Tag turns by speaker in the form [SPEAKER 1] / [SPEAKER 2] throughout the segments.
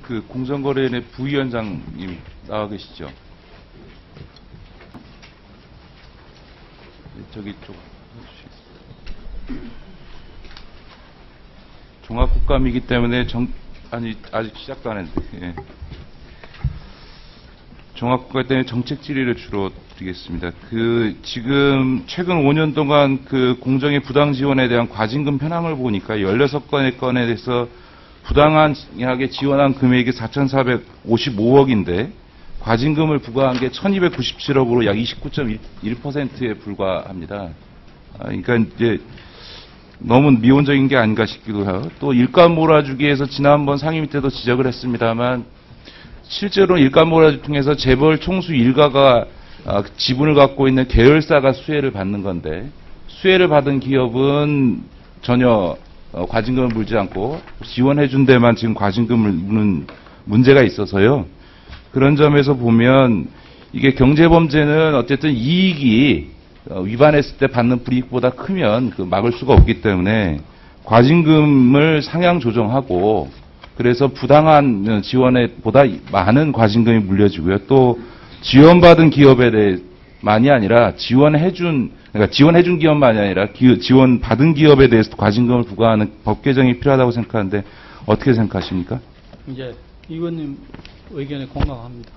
[SPEAKER 1] 그 공정거래위원회 부위원장님 나와 계시죠? 저기 쪽 해주시겠어요? 종합국감이기 때문에 아직 시작도 안 했는데, 예. 종합국감 때문에 정책 질의를 주로 드리겠습니다. 지금 최근 5년 동안 공정의 부당 지원에 대한 과징금 현황을 보니까 16건에 대해서 부당하게 지원한 금액이 4,455억인데 과징금을 부과한 게 1,297억으로 약 29.1%에 불과합니다. 그러니까 이제 너무 미온적인 게 아닌가 싶기도 해요. 또 일감 몰아주기에서 지난번 상임위 때도 지적을 했습니다만 실제로 일감 몰아주기 통해서 재벌 총수 일가가 지분을 갖고 있는 계열사가 수혜를 받는 건데 수혜를 받은 기업은 전혀 과징금을 물지 않고 지원해준 데만 지금 과징금을 무는 문제가 있어서요. 그런 점에서 보면 이게 경제범죄는 어쨌든 이익이 위반했을 때 받는 불이익보다 크면 막을 수가 없기 때문에 과징금을 상향 조정하고 그래서 부당한 지원에 보다 많은 과징금이 물려지고요. 또 지원받은 기업에 대해만이 아니라 그러니까 지원해준 기업만이 아니라 지원받은 기업에 대해서도 과징금을 부과하는 법 개정이 필요하다고 생각하는데 어떻게 생각하십니까?
[SPEAKER 2] 이제 의원님 의견에 공감합니다.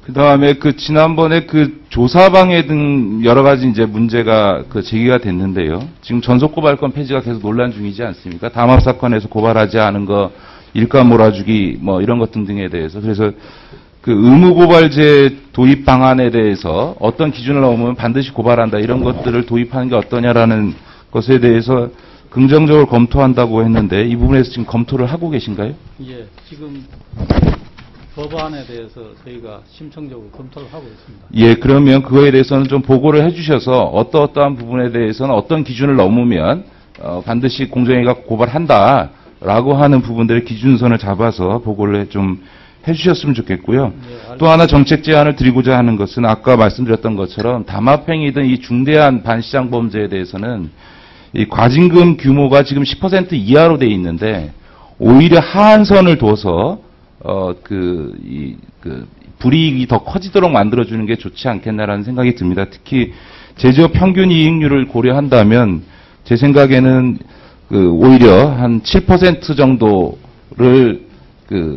[SPEAKER 1] 그 다음에 지난번에 조사방해 등 여러 가지 이제 문제가 제기가 됐는데요. 지금 전속고발권 폐지가 계속 논란 중이지 않습니까? 담합 사건에서 고발하지 않은 거, 일감 몰아주기 뭐 이런 것 등등에 대해서. 그래서 의무고발제 도입 방안에 대해서 어떤 기준을 넘으면 반드시 고발한다 이런 것들을 도입하는 게 어떠냐라는 것에 대해서 긍정적으로 검토한다고 했는데 이 부분에서 지금 검토를 하고 계신가요?
[SPEAKER 2] 예, 지금 법안에 대해서 저희가 심층적으로 검토를 하고 있습니다.
[SPEAKER 1] 예, 그러면 그거에 대해서는 좀 보고를 해주셔서 어떠한 부분에 대해서는 어떤 기준을 넘으면 반드시 공정위가 고발한다라고 하는 부분들의 기준선을 잡아서 보고를 좀 해주셨으면 좋겠고요. 네, 또 하나 정책 제안을 드리고자 하는 것은 아까 말씀드렸던 것처럼 담합행위든 이 중대한 반시장 범죄에 대해서는 이 과징금 규모가 지금 10% 이하로 돼 있는데 오히려 하한선을 둬서 불이익이 더 커지도록 만들어주는 게 좋지 않겠나라는 생각이 듭니다. 특히 제조업 평균 이익률을 고려한다면 제 생각에는 오히려 한 7% 정도를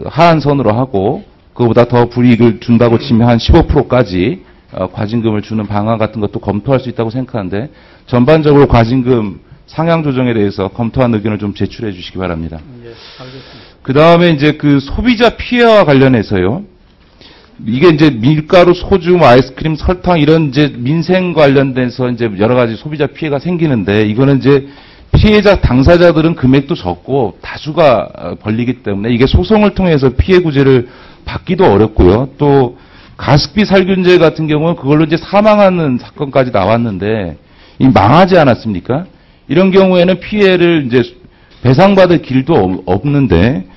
[SPEAKER 1] 하한선으로 하고 그거보다 더 불이익을 준다고 치면 한 15%까지 과징금을 주는 방안 같은 것도 검토할 수 있다고 생각하는데 전반적으로 과징금 상향 조정에 대해서 검토한 의견을 좀 제출해 주시기 바랍니다.
[SPEAKER 2] 예, 알겠습니다.
[SPEAKER 1] 그 다음에 이제 소비자 피해와 관련해서요. 이게 이제 밀가루, 소주, 아이스크림, 설탕 이런 이제 민생 관련돼서 이제 여러 가지 소비자 피해가 생기는데 이거는 이제 피해자 당사자들은 금액도 적고 다수가 벌리기 때문에 이게 소송을 통해서 피해 구제를 받기도 어렵고요. 또 가습기 살균제 같은 경우는 그걸로 이제 사망하는 사건까지 나왔는데 이 망하지 않았습니까? 이런 경우에는 피해를 이제 배상받을 길도 없는데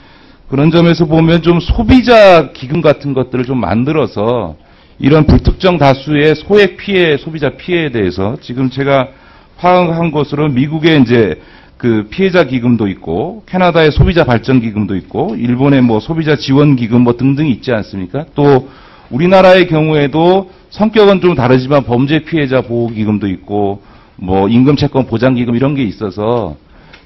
[SPEAKER 1] 그런 점에서 보면 좀 소비자 기금 같은 것들을 좀 만들어서 이런 불특정 다수의 소액 피해, 소비자 피해에 대해서 지금 제가 파악한 것으로 미국의 이제 피해자 기금도 있고 캐나다의 소비자 발전 기금도 있고 일본의 뭐 소비자 지원 기금 뭐 등등이 있지 않습니까? 또 우리나라의 경우에도 성격은 좀 다르지만 범죄 피해자 보호 기금도 있고 뭐 임금 채권 보장 기금 이런 게 있어서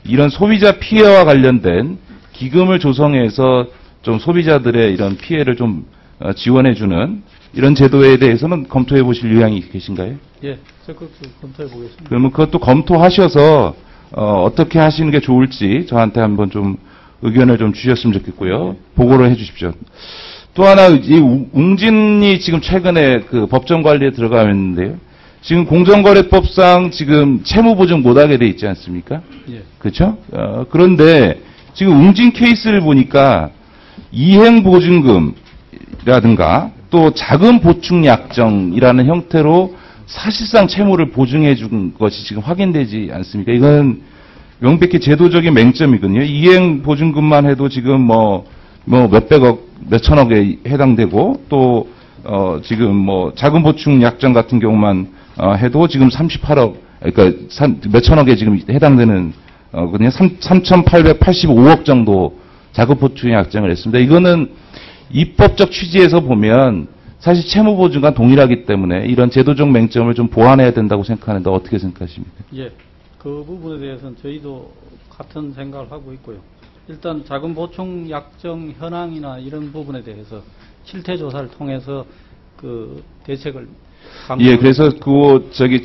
[SPEAKER 1] 이런 소비자 피해와 관련된 기금을 조성해서 좀 소비자들의 이런 피해를 좀 지원해주는 이런 제도에 대해서는 검토해 보실 의향이 계신가요?
[SPEAKER 2] 예, 적극 검토해 보겠습니다.
[SPEAKER 1] 그러면 그것도 검토하셔서 어떻게 하시는 게 좋을지 저한테 한번 좀 의견을 좀 주셨으면 좋겠고요. 보고를 해 주십시오. 또 하나 이 웅진이 지금 최근에 법정 관리에 들어가는데요. 지금 공정거래법상 지금 채무보증 못하게 돼 있지 않습니까?
[SPEAKER 2] 예.
[SPEAKER 1] 그렇죠? 그런데 지금 웅진 케이스를 보니까 이행보증금이라든가 또 자금 보충 약정이라는 형태로 사실상 채무를 보증해 준 것이 지금 확인되지 않습니까? 이건 명백히 제도적인 맹점이거든요. 이행 보증금만 해도 지금 뭐 몇백억, 몇천억에 해당되고 또 지금 뭐 자금 보충 약정 같은 경우만 해도 지금 38억, 그러니까 몇천억에 지금 해당되는 그냥 3,885억 정도 자금보충 약정을 했습니다. 이거는 입법적 취지에서 보면 사실 채무보증과 동일하기 때문에 이런 제도적 맹점을 좀 보완해야 된다고 생각하는데 어떻게 생각하십니까?
[SPEAKER 2] 예, 그 부분에 대해서는 저희도 같은 생각을 하고 있고요. 일단 자금보충 약정 현황이나 이런 부분에 대해서 실태조사를 통해서 그 대책을
[SPEAKER 1] 예, 그래서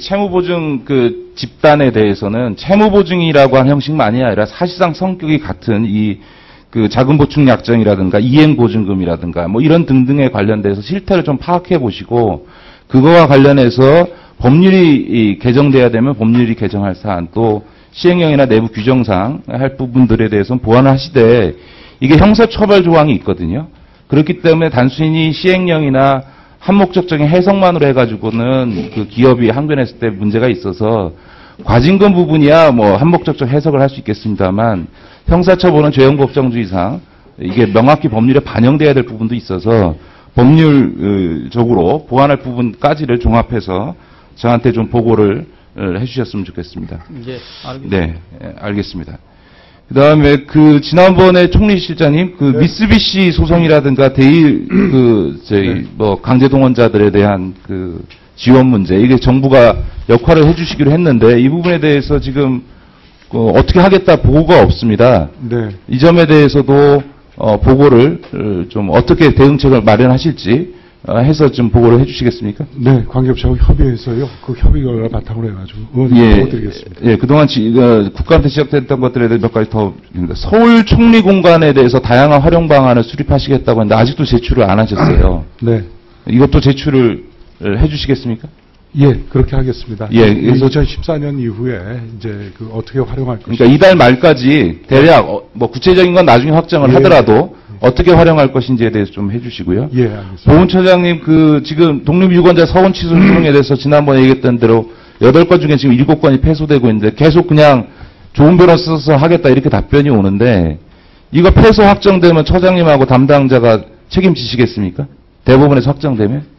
[SPEAKER 1] 채무보증 그 집단에 대해서는 채무보증이라고 하는 형식만이 아니라 사실상 성격이 같은 그 자금보충 약정이라든가 이행보증금이라든가 뭐 이런 등등에 관련돼서 실태를 좀 파악해 보시고 그거와 관련해서 법률이 개정돼야 되면 법률이 개정할 사안 또 시행령이나 내부 규정상 할 부분들에 대해서는 보완을 하시되 이게 형사처벌 조항이 있거든요. 그렇기 때문에 단순히 시행령이나 한목적적인 해석만으로 해가지고는 그 기업이 항변했을 때 문제가 있어서 과징금 부분이야 뭐 한목적적 해석을 할 수 있겠습니다만 형사처벌은 죄형법정주의상 이게 명확히 법률에 반영돼야 될 부분도 있어서 법률적으로 보완할 부분까지를 종합해서 저한테 좀 보고를 해주셨으면 좋겠습니다.
[SPEAKER 2] 예, 알겠습니다.
[SPEAKER 1] 네, 알겠습니다. 그다음에 지난번에 총리실장님
[SPEAKER 3] 네.
[SPEAKER 1] 미쓰비시 소송이라든가 대일
[SPEAKER 3] 네.
[SPEAKER 1] 강제동원자들에 대한 지원 문제 이게 정부가 역할을 해주시기로 했는데 이 부분에 대해서 지금 어떻게 하겠다 보고가 없습니다.
[SPEAKER 3] 네.
[SPEAKER 1] 이 점에 대해서도 보고를 좀 어떻게 대응책을 마련하실지 해서 좀 보고를 해주시겠습니까?
[SPEAKER 3] 네, 관계업체하고 협의해서요. 그 협의 결과를 바탕으로 해가지고 보고 드리겠습니다.
[SPEAKER 1] 예, 그동안 국가한테 지적됐던 것들에 대해 몇 가지 더 서울 총리 공간에 대해서 다양한 활용 방안을 수립하시겠다고 했는데 아직도 제출을 안 하셨어요.
[SPEAKER 3] 네.
[SPEAKER 1] 이것도 제출을 해주시겠습니까?
[SPEAKER 3] 예, 그렇게 하겠습니다.
[SPEAKER 1] 예, 그래서
[SPEAKER 3] 2014년 이후에 이제 어떻게 활용할 것인지.
[SPEAKER 1] 그러니까 이달 말까지 대략 뭐 구체적인 건 나중에 확정을
[SPEAKER 3] 예.
[SPEAKER 1] 하더라도 어떻게 활용할 것인지에 대해서 좀 해주시고요.
[SPEAKER 3] 예, 알겠습니다.
[SPEAKER 1] 보훈처장님 지금 독립유권자 서원 취소 소송에 대해서 지난번에 얘기했던 대로 8건 중에 지금 7건이 패소되고 있는데 계속 그냥 좋은 변호 써서 하겠다 이렇게 답변이 오는데 이거 패소 확정되면 처장님하고 담당자가 책임지시겠습니까? 대법원에서 확정되면?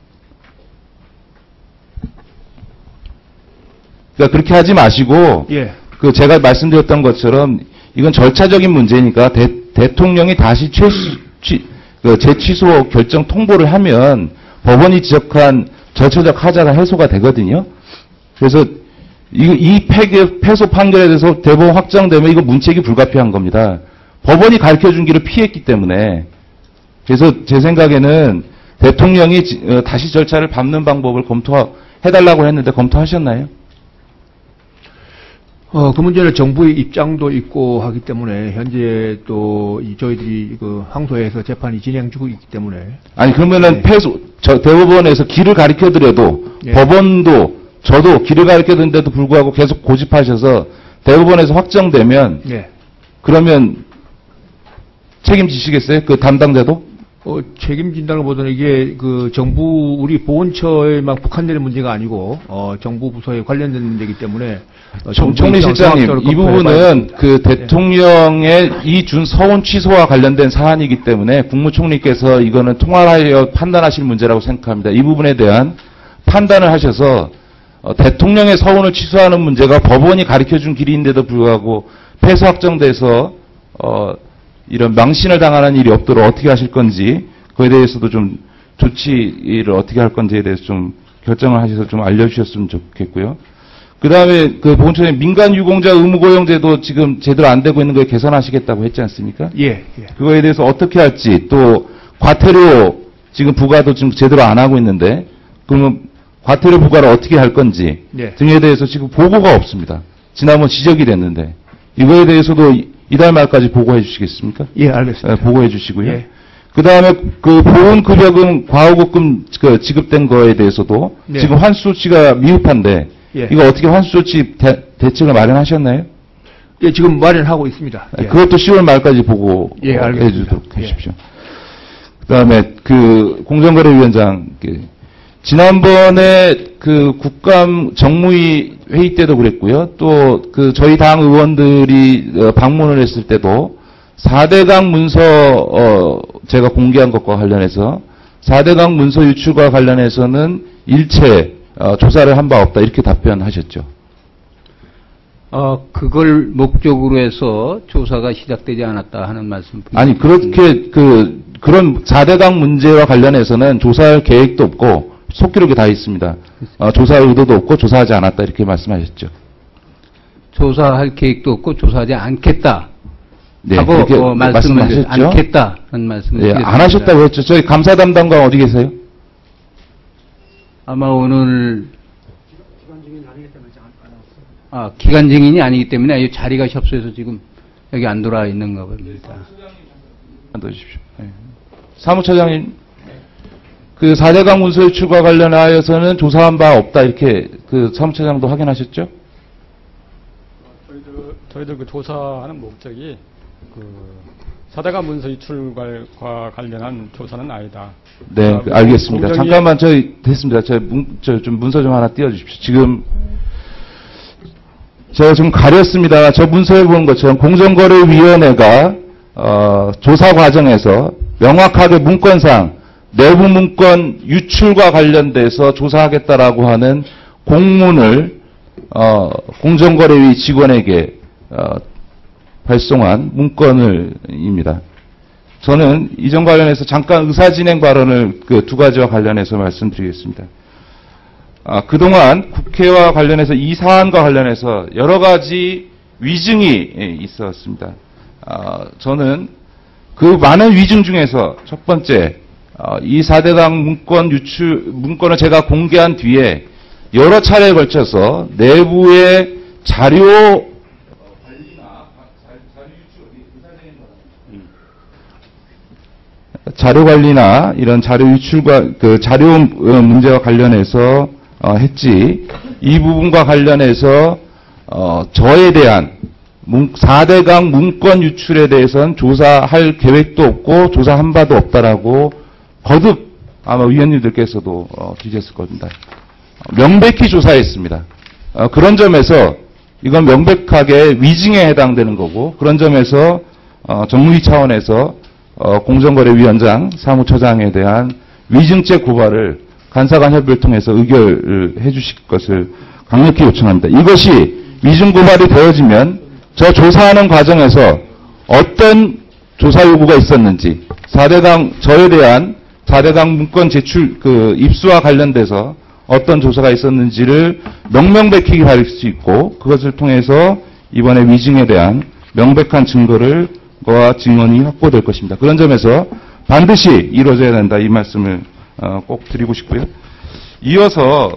[SPEAKER 1] 그러니까 그렇게 하지 마시고
[SPEAKER 4] 예.
[SPEAKER 1] 제가 말씀드렸던 것처럼 이건 절차적인 문제니까 대통령이 다시 재취소 결정 통보를 하면 법원이 지적한 절차적 하자가 해소가 되거든요. 그래서 이 패소 판결에 대해서 대법원 확정되면 이거 문책이 불가피한 겁니다. 법원이 가르쳐준 길을 피했기 때문에. 그래서 제 생각에는 대통령이 다시 절차를 밟는 방법을 검토해달라고 했는데 검토하셨나요?
[SPEAKER 4] 그 문제는 정부의 입장도 있고 하기 때문에 현재 또 저희들이 항소해서 재판이 진행 중이기 때문에
[SPEAKER 1] 아니 그러면은
[SPEAKER 4] 네.
[SPEAKER 1] 대법원에서 길을 가르쳐드려도
[SPEAKER 4] 네.
[SPEAKER 1] 법원도 저도 길을 가르쳐드는데도 불구하고 계속 고집하셔서 대법원에서 확정되면
[SPEAKER 4] 네.
[SPEAKER 1] 그러면 책임지시겠어요? 그 담당자도?
[SPEAKER 4] 책임진다는 것보다는 이게 정부 우리 보훈처에만 국한되는 문제가 아니고 정부 부서에 관련된 문제이기 때문에
[SPEAKER 1] 총리실장님 이 부분은 대통령의 이 준 서원 취소와 관련된 사안이기 때문에 국무총리께서 이거는 통화하여 판단하실 문제라고 생각합니다. 이 부분에 대한 판단을 하셔서 대통령의 서원을 취소하는 문제가 법원이 가르쳐준 길인데도 불구하고 패소 확정돼서 이런 망신을 당하는 일이 없도록 어떻게 하실 건지 그에 대해서도 좀 조치를 어떻게 할 건지에 대해서 좀 결정을 하셔서 좀 알려주셨으면 좋겠고요. 그 다음에 보훈처장님 민간 유공자 의무고용제도 지금 제대로 안 되고 있는 걸 개선하시겠다고 했지 않습니까?
[SPEAKER 4] 예, 예.
[SPEAKER 1] 그거에 대해서 어떻게 할지 또 과태료 지금 부과도 지금 제대로 안 하고 있는데 그러면 과태료 부과를 어떻게 할 건지
[SPEAKER 4] 네.
[SPEAKER 1] 등에 대해서 지금 보고가 없습니다. 지난번 지적이 됐는데 이거에 대해서도 이달 말까지 보고해 주시겠습니까?
[SPEAKER 4] 예, 알겠습니다.
[SPEAKER 1] 네, 보고해 주시고요.
[SPEAKER 4] 예.
[SPEAKER 1] 그 다음에 보훈급여금 과호급금 지급된 거에 대해서도
[SPEAKER 4] 네.
[SPEAKER 1] 지금 환수 조치가 미흡한데
[SPEAKER 4] 예.
[SPEAKER 1] 이거 어떻게 환수 조치 대책을 마련하셨나요?
[SPEAKER 4] 예, 지금 마련하고 있습니다. 예.
[SPEAKER 1] 그것도 10월 말까지 보고해
[SPEAKER 4] 예, 알겠습니다.
[SPEAKER 1] 주도록 하십시오. 그 다음에 공정거래위원장 지난번에 국감 정무위 회의 때도 그랬고요. 또 저희 당 의원들이 방문을 했을 때도 4대강 문서 제가 공개한 것과 관련해서 4대강 문서 유출과 관련해서는 일체 조사를 한 바 없다 이렇게 답변하셨죠.
[SPEAKER 5] 그걸 목적으로 해서 조사가 시작되지 않았다 하는 말씀.
[SPEAKER 1] 아니, 그렇게, 그런 4대강 문제와 관련해서는 조사할 계획도 없고, 속기록이 다 있습니다. 조사할 의도도 없고, 조사하지 않았다, 이렇게 말씀하셨죠.
[SPEAKER 5] 조사할 계획도 없고, 조사하지 않겠다.
[SPEAKER 1] 네,
[SPEAKER 5] 하고,
[SPEAKER 1] 그렇게
[SPEAKER 5] 말씀을
[SPEAKER 1] 말씀하셨죠.
[SPEAKER 5] 않겠다. 하는 말씀을
[SPEAKER 1] 네,
[SPEAKER 5] 드렸습니다.
[SPEAKER 1] 안 하셨다고 했죠. 저희 감사 담당관 어디 계세요?
[SPEAKER 5] 아마 오늘 기간 증인이 아니기 때문에 이 자리가 협소해서 지금 여기 안 돌아와 있는가 봅니다.
[SPEAKER 1] 넣어주십시오. 네. 사무처장님, 그 4대강 문서 유출과 관련하여서는 조사한 바 없다, 이렇게 그 사무처장도 확인하셨죠?
[SPEAKER 6] 저희들 그 조사하는 목적이 그 4대강 문서 유출과 관련한 조사는 아니다.
[SPEAKER 1] 네, 알겠습니다. 잠깐만, 됐습니다. 좀 문서 좀 하나 띄워주십시오. 지금, 제가 좀 가렸습니다. 저 문서에 보는 것처럼 공정거래위원회가, 조사 과정에서 명확하게 문건상 내부 문건 유출과 관련돼서 조사하겠다라고 하는 공문을, 공정거래위 직원에게, 발송한 문건입니다. 저는 이전 관련해서 잠깐 의사진행 발언을 그 두 가지와 관련해서 말씀드리겠습니다. 그동안 국회와 관련해서 이 사안과 관련해서 여러 가지 위증이 있었습니다. 저는 그 많은 위증 중에서 첫 번째, 이 4대강 문건을 제가 공개한 뒤에 여러 차례에 걸쳐서 내부의 자료 관리나 이런 자료 유출과 그 자료 문제와 관련해서 했지, 이 부분과 관련해서 저에 대한 4대강 문건 유출에 대해서는 조사할 계획도 없고 조사한 바도 없다라고 거듭 아마 위원님들께서도 주셨을 겁니다. 명백히 조사했습니다. 그런 점에서 이건 명백하게 위증에 해당되는 거고, 그런 점에서 정무위 차원에서 공정거래위원장 사무처장에 대한 위증죄 고발을 간사간 협의를 통해서 의결해 주실 것을 강력히 요청합니다. 이것이 위증 고발이 되어지면 저 조사하는 과정에서 어떤 조사 요구가 있었는지, 4대강, 저에 대한 4대강 문건 제출, 입수와 관련돼서 어떤 조사가 있었는지를 명명백히 가릴 수 있고, 그것을 통해서 이번에 위증에 대한 명백한 증거를 증언이 확보될 것입니다. 그런 점에서 반드시 이루어져야 된다, 이 말씀을 꼭 드리고 싶고요. 이어서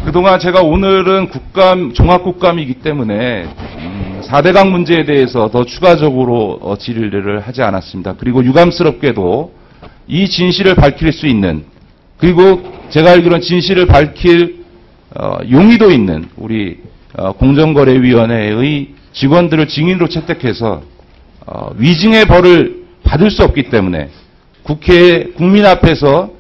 [SPEAKER 1] 그동안 제가 오늘은 종합국감이기 때문에 4대강 문제에 대해서 더 추가적으로 질의를 하지 않았습니다. 그리고 유감스럽게도 이 진실을 밝힐 수 있는, 그리고 제가 알기로는 진실을 밝힐 용의도 있는 우리 공정거래위원회의 직원들을 증인으로 채택해서 위증의 벌을 받을 수 없기 때문에, 국민 앞에서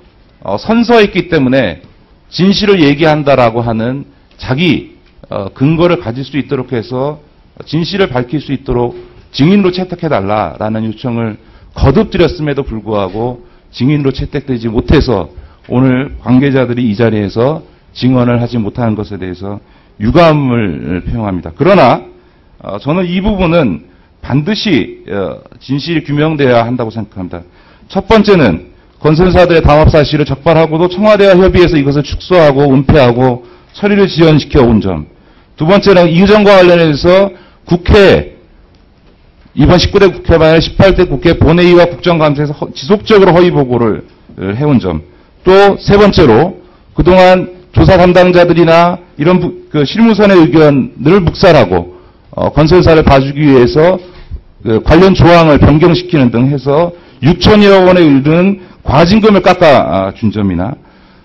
[SPEAKER 1] 선서했기 때문에 진실을 얘기한다라고 하는 자기 근거를 가질 수 있도록 해서 진실을 밝힐 수 있도록 증인으로 채택해달라라는 요청을 거듭 드렸음에도 불구하고 증인으로 채택되지 못해서 오늘 관계자들이 이 자리에서 증언을 하지 못하는 것에 대해서 유감을 표명합니다. 그러나 저는 이 부분은 반드시 진실이 규명되어야 한다고 생각합니다. 첫 번째는 건설사들의 담합 사실을 적발하고도 청와대와 협의해서 이것을 축소하고 은폐하고 처리를 지연시켜 온 점. 두 번째는 이 점과 관련해서 국회, 이번 19대 국회가 아니라 18대 국회 본회의와 국정감사에서 지속적으로 허위 보고를 해온 점. 또 세 번째로 그동안 조사 담당자들이나 이런 실무선의 의견을 묵살하고 건설사를 봐주기 위해서 관련 조항을 변경시키는 등 해서 6천여 원에 이르는 과징금을 깎아준 점이나,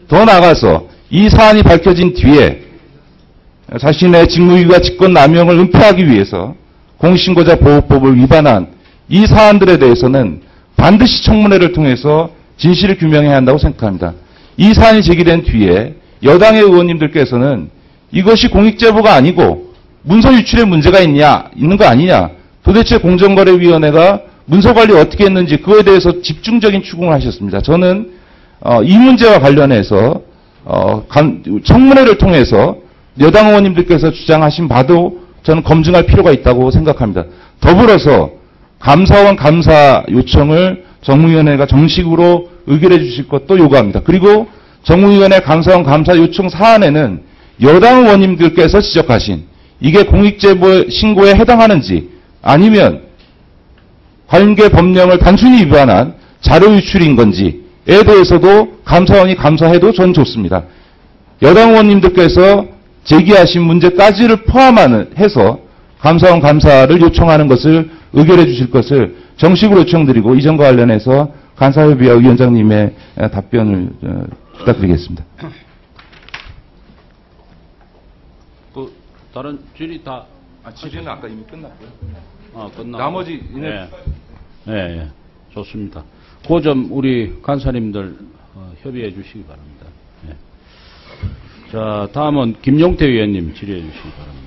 [SPEAKER 1] 더 나아가서 이 사안이 밝혀진 뒤에 자신의 직무유기와 직권남용을 은폐하기 위해서 공익신고자 보호법을 위반한 이 사안들에 대해서는 반드시 청문회를 통해서 진실을 규명해야 한다고 생각합니다. 이 사안이 제기된 뒤에 여당의 의원님들께서는 이것이 공익제보가 아니고 문서 유출에 문제가 있는 거 아니냐, 도대체 공정거래위원회가 문서관리 어떻게 했는지 그거에 대해서 집중적인 추궁을 하셨습니다. 저는 이 문제와 관련해서 청문회를 통해서 여당 의원님들께서 주장하신 바도 저는 검증할 필요가 있다고 생각합니다. 더불어서 감사원 감사 요청을 정무위원회가 정식으로 의결해 주실 것도 요구합니다. 그리고 정무위원회 감사원 감사 요청 사안에는 여당 의원님들께서 지적하신 이게 공익제보 신고에 해당하는지 아니면 관계 법령을 단순히 위반한 자료 유출인 건지에 대해서도 감사원이 감사해도 전 좋습니다. 여당 의원님들께서 제기하신 문제까지를 포함해서 감사원 감사를 요청하는 것을 의결해 주실 것을 정식으로 요청드리고 이전과 관련해서 간사협의회 위원장님의 답변을 부탁드리겠습니다.
[SPEAKER 7] 그 다른 질의 다
[SPEAKER 1] 질의는 아까 이미 끝났고요.
[SPEAKER 7] 끝나고
[SPEAKER 1] 나머지
[SPEAKER 7] 네, 좋습니다. 그 점 우리 간사님들 협의해 주시기 바랍니다. 자, 다음은 김용태 의원님 질의해 주시기 바랍니다.